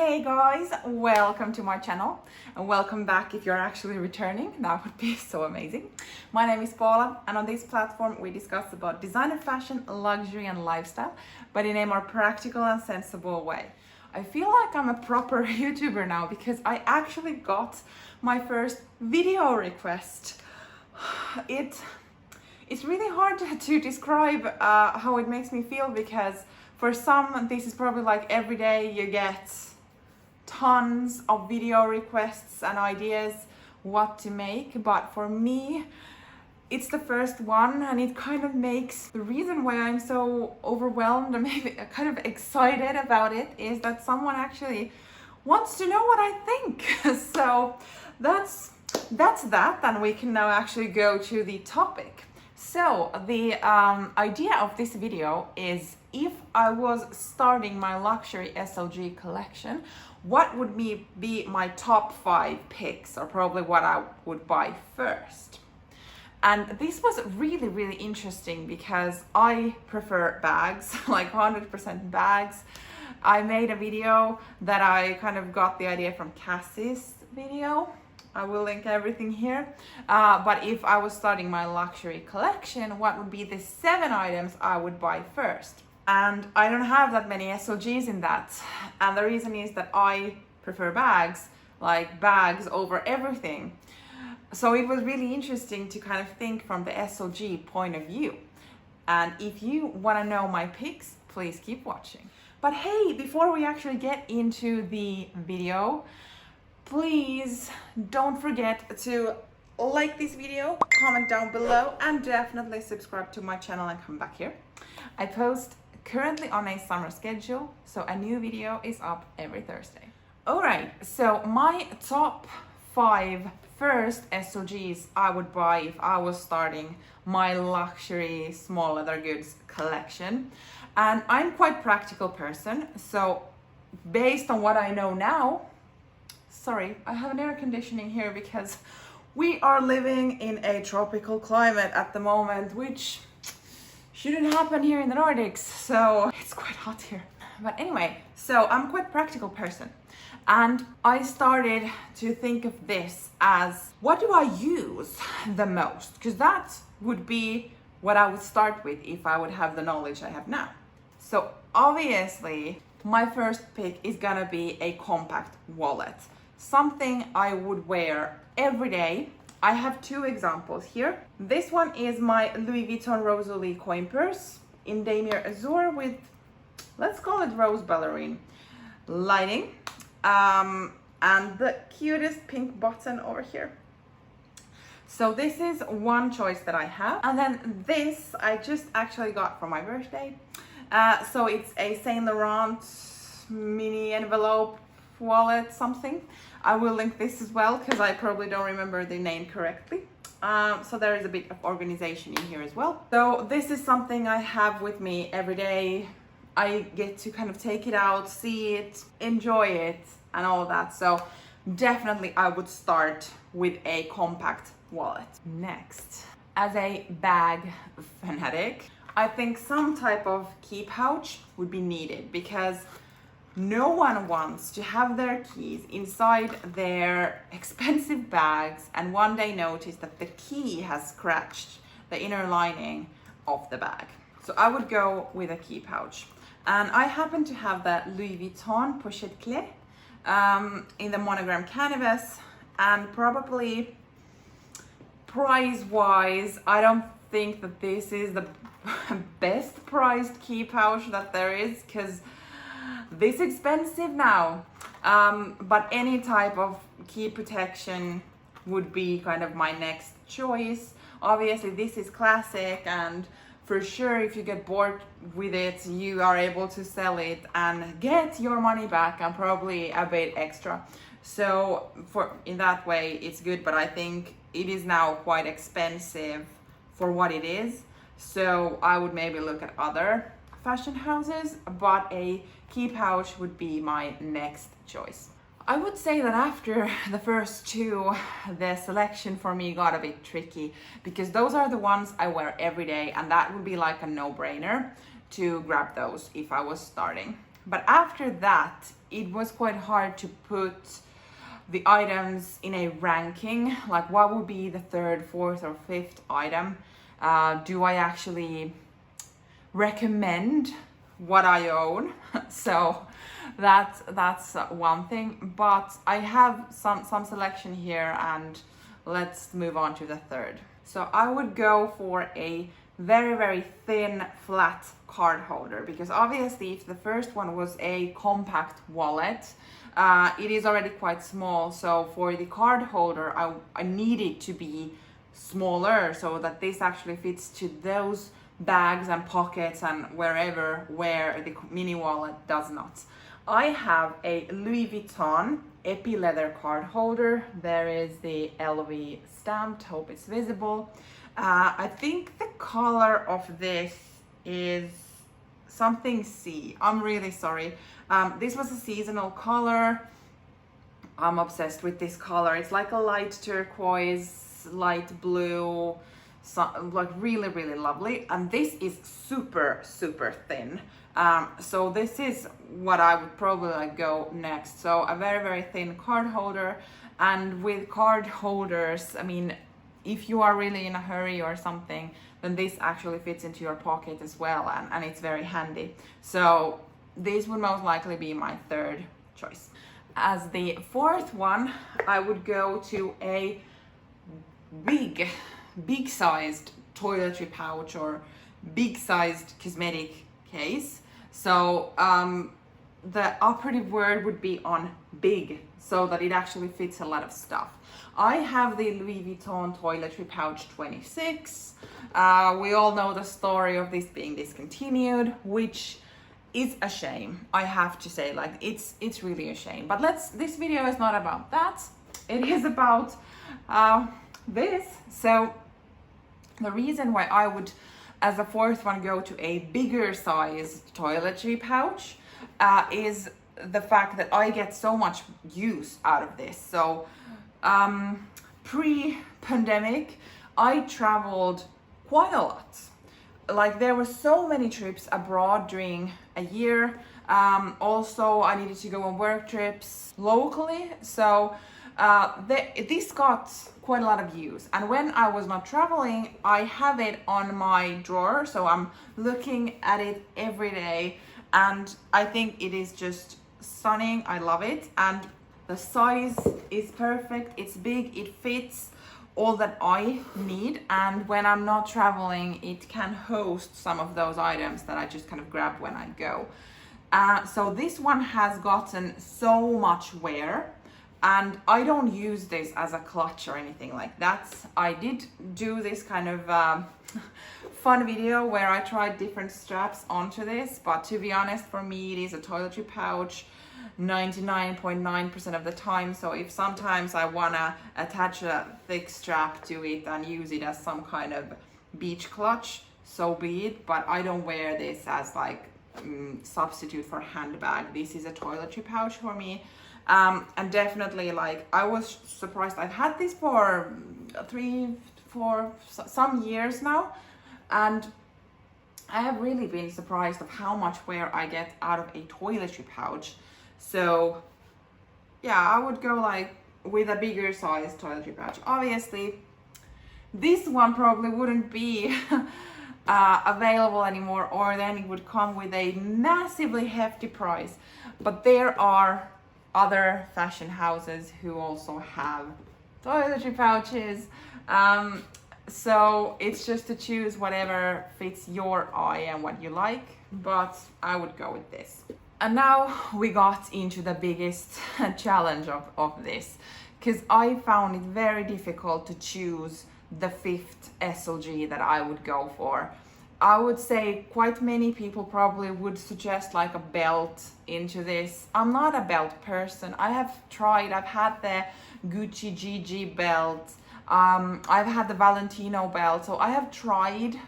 Hey guys, welcome to my channel and welcome back if you're actually returning. That would be so amazing. My name is Paula and on this platform we discuss about designer fashion, luxury and lifestyle, but in a more practical and sensible way. I feel like I'm a proper YouTuber now because I actually got my first video request. It's really hard to describe how it makes me feel because for some, this is probably like every day you get tons of video requests and ideas what to make, but for me, it's the first one and it kind of makes the reason why I'm so overwhelmed and maybe kind of excited about it is that someone actually wants to know what I think. So that's that, and we can now actually go to the topic. So the idea of this video is if I was starting my luxury SLG collection, what would be my top 5 picks, or probably what I would buy first. And this was really interesting because I prefer bags, like 100% bags. I made a video that I kind of got the idea from Cassie's video. I will link everything here. But if I was starting my luxury collection, what would be the 7 items I would buy first? And I don't have that many SLGs in that. And the reason is that I prefer bags, like bags over everything. So it was really interesting to kind of think from the SLG point of view. And if you want to know my picks, please keep watching. But hey, before we actually get into the video, please don't forget to like this video, comment down below, and definitely subscribe to my channel and come back here. I post currently on a summer schedule, so a new video is up every Thursday. Alright, so my top 5 first SLGs I would buy if I was starting my luxury small leather goods collection. And I'm quite practical person, so based on what I know now, sorry, I have an air conditioning here because we are living in a tropical climate at the moment, which shouldn't happen here in the Nordics, so it's quite hot here. But anyway, so I'm quite a practical person. And I started to think of this as, what do I use the most? Because that would be what I would start with if I would have the knowledge I have now. So obviously, my first pick is gonna be a compact wallet. Something I would wear every day. I have 2 examples here. This one is my Louis Vuitton Rosalie coin purse in Damier Azure with, let's call it rose ballerine lining, and the cutest pink button over here. So this is one choice that I have. And then this I just actually got for my birthday. So it's a Saint Laurent mini envelope wallet something. I will link this as well because I probably don't remember the name correctly. So there is a bit of organization in here as well. So this is something I have with me every day. I get to kind of take it out, see it, enjoy it and all of that. So definitely I would start with a compact wallet. Next, as a bag fanatic, I think some type of key pouch would be needed because no one wants to have their keys inside their expensive bags and one day notice that the key has scratched the inner lining of the bag. So I would go with a key pouch. And I happen to have the Louis Vuitton Pochette Clé in the monogram canvas, and probably price-wise, I don't think that this is the best priced key pouch that there is because this expensive now, but any type of key protection would be kind of my next choice. Obviously this is classic, and for sure if you get bored with it you are able to sell it and get your money back and probably a bit extra. So in that way it's good, but I think it is now quite expensive for what it is. So I would maybe look at other fashion houses, but a key pouch would be my next choice. I would say that after the first 2, the selection for me got a bit tricky because those are the ones I wear every day and that would be like a no-brainer to grab those if I was starting. But after that, it was quite hard to put the items in a ranking, like what would be the third, fourth, or fifth item. Do I actually recommend what I own? So that's one thing, but I have some selection here, and let's move on to the third. So I would go for a very thin flat card holder, because obviously if the first one was a compact wallet, it is already quite small. So for the card holder, I need it to be smaller so that this actually fits to those bags and pockets and wherever where the mini wallet does not. I have a Louis Vuitton Epi leather card holder. There is the LV stamped, hope it's visible. I think the color of this is something C. I'm really sorry. This was a seasonal color. I'm obsessed with this color. It's like a light turquoise, light blue, like really lovely. And this is super thin. So this is what I would probably go next. So a very thin card holder. And with card holders, I mean, if you are really in a hurry or something, then this actually fits into your pocket as well, and it's very handy. So this would most likely be my third choice. As the fourth one, I would go to a big sized toiletry pouch or big sized cosmetic case. So the operative word would be on big, so that it actually fits a lot of stuff. I have the Louis Vuitton Toiletry Pouch 26. We all know the story of this being discontinued, which is a shame. I have to say, like, it's really a shame. But this video is not about that. It is about this. So the reason why I would, as a fourth one, go to a bigger size toiletry pouch is the fact that I get so much use out of this. So pre-pandemic, I traveled quite a lot. Like, there were so many trips abroad during a year. Also, I needed to go on work trips locally. So this got quite a lot of use. And when I was not traveling, I have it on my drawer. So I'm looking at it every day. And I think it is just stunning. I love it. And the size is perfect. It's big. It fits all that I need. And when I'm not traveling, it can host some of those items that I just kind of grab when I go. So this one has gotten so much wear, and I don't use this as a clutch or anything like that. I did do this kind of fun video where I tried different straps onto this, but to be honest, for me, it is a toiletry pouch 99.9% of the time. So if sometimes I wanna attach a thick strap to it and use it as some kind of beach clutch, so be it. But I don't wear this as like substitute for handbag. This is a toiletry pouch for me. And definitely, like, I was surprised. I've had this for 3-4 some years now, and I have really been surprised of how much wear I get out of a toiletry pouch. So yeah, I would go like with a bigger size toiletry pouch. Obviously, this one probably wouldn't be available anymore, or then it would come with a massively hefty price. But there are other fashion houses who also have toiletry pouches. So it's just to choose whatever fits your eye and what you like, but I would go with this. And now we got into the biggest challenge of this, because I found it very difficult to choose the fifth SLG that I would go for. I would say quite many people probably would suggest like a belt into this. I'm not a belt person. I've had the Gucci GG belt. I've had the Valentino belt. So I have tried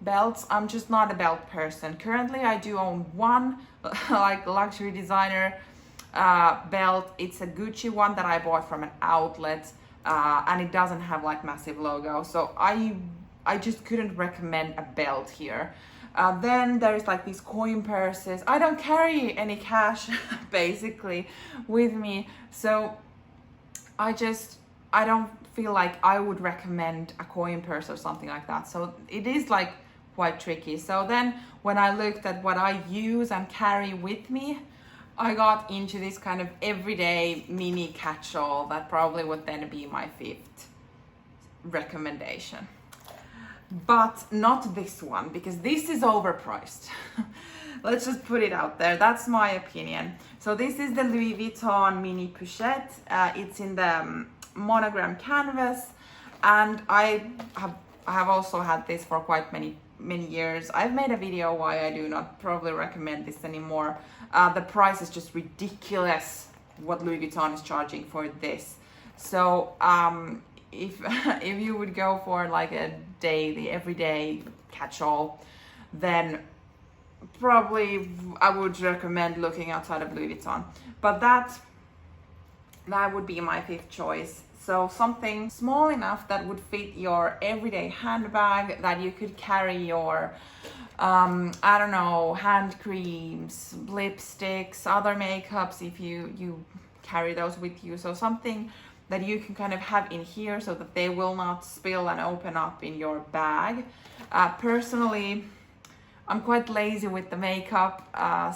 belts. I'm just not a belt person. Currently, I do own one like luxury designer belt. It's a Gucci one that I bought from an outlet, and it doesn't have like massive logo. So I just couldn't recommend a belt here. Then there's like these coin purses. I don't carry any cash basically with me, so I don't feel like I would recommend a coin purse or something like that. So it is like quite tricky. So then when I looked at what I use and carry with me, I got into this kind of everyday mini catch-all that probably would then be my 5th recommendation. But not this one, because this is overpriced. Let's just put it out there. That's my opinion. So this is the Louis Vuitton mini pochette. It's in the monogram canvas, and I have also had this for quite many years. I've made a video why I do not probably recommend this anymore. The price is just ridiculous what Louis Vuitton is charging for this. So if you would go for like a daily, everyday catch-all, then probably I would recommend looking outside of Louis Vuitton. But that would be my 5th choice. So something small enough that would fit your everyday handbag, that you could carry your, I don't know, hand creams, lipsticks, other makeups if you carry those with you. So something that you can kind of have in here so that they will not spill and open up in your bag. Personally, I'm quite lazy with the makeup,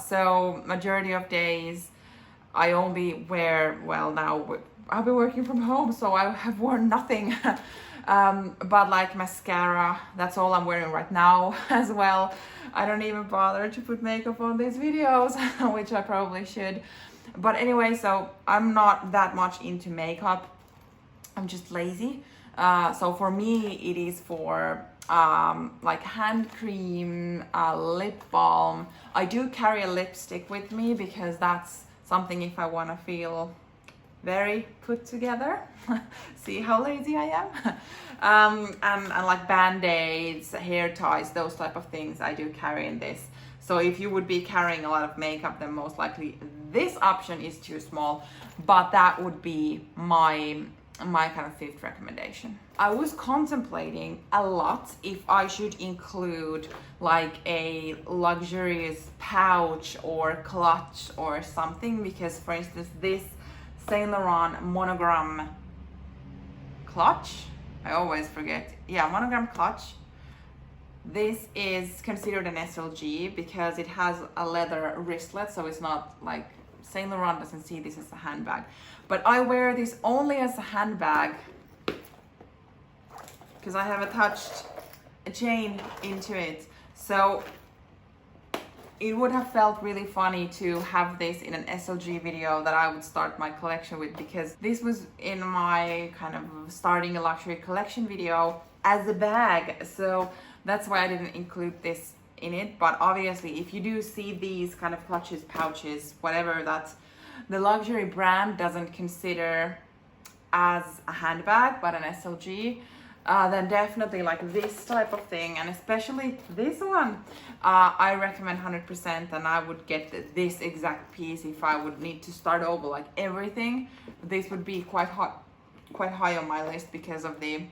so majority of days I only wear, well, now I'll be working from home, so I have worn nothing but like mascara. That's all I'm wearing right now as well. I don't even bother to put makeup on these videos, which I probably should. But anyway, so I'm not that much into makeup. I'm just lazy. So for me, it is for like hand cream, lip balm. I do carry a lipstick with me because that's something if I want to feel very put together. See how lazy I am. And like band-aids, hair ties, those type of things I do carry in this. So if you would be carrying a lot of makeup, then most likely this option is too small, but that would be my kind of 5th recommendation. I was contemplating a lot if I should include like a luxurious pouch or clutch or something, because for instance this Saint Laurent monogram clutch, I always forget, yeah, monogram clutch. This is considered an SLG because it has a leather wristlet, so it's not like, Saint Laurent doesn't see this as a handbag. But I wear this only as a handbag because I have attached a chain into it. So it would have felt really funny to have this in an SLG video that I would start my collection with, because this was in my kind of starting a luxury collection video as a bag. So that's why I didn't include this in it. But obviously if you do see these kind of clutches, pouches, whatever, that the luxury brand doesn't consider as a handbag but an SLG, then definitely like this type of thing, and especially this one, I recommend 100%. And I would get this exact piece if I would need to start over like everything. This would be quite high on my list because of the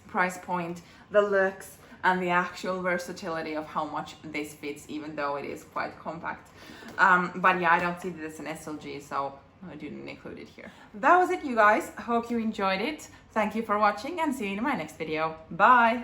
price point, the looks, and the actual versatility of how much this fits, even though it is quite compact. But yeah, I don't see this as an SLG, so I didn't include it here. That was it, you guys. Hope you enjoyed it. Thank you for watching, and see you in my next video. Bye!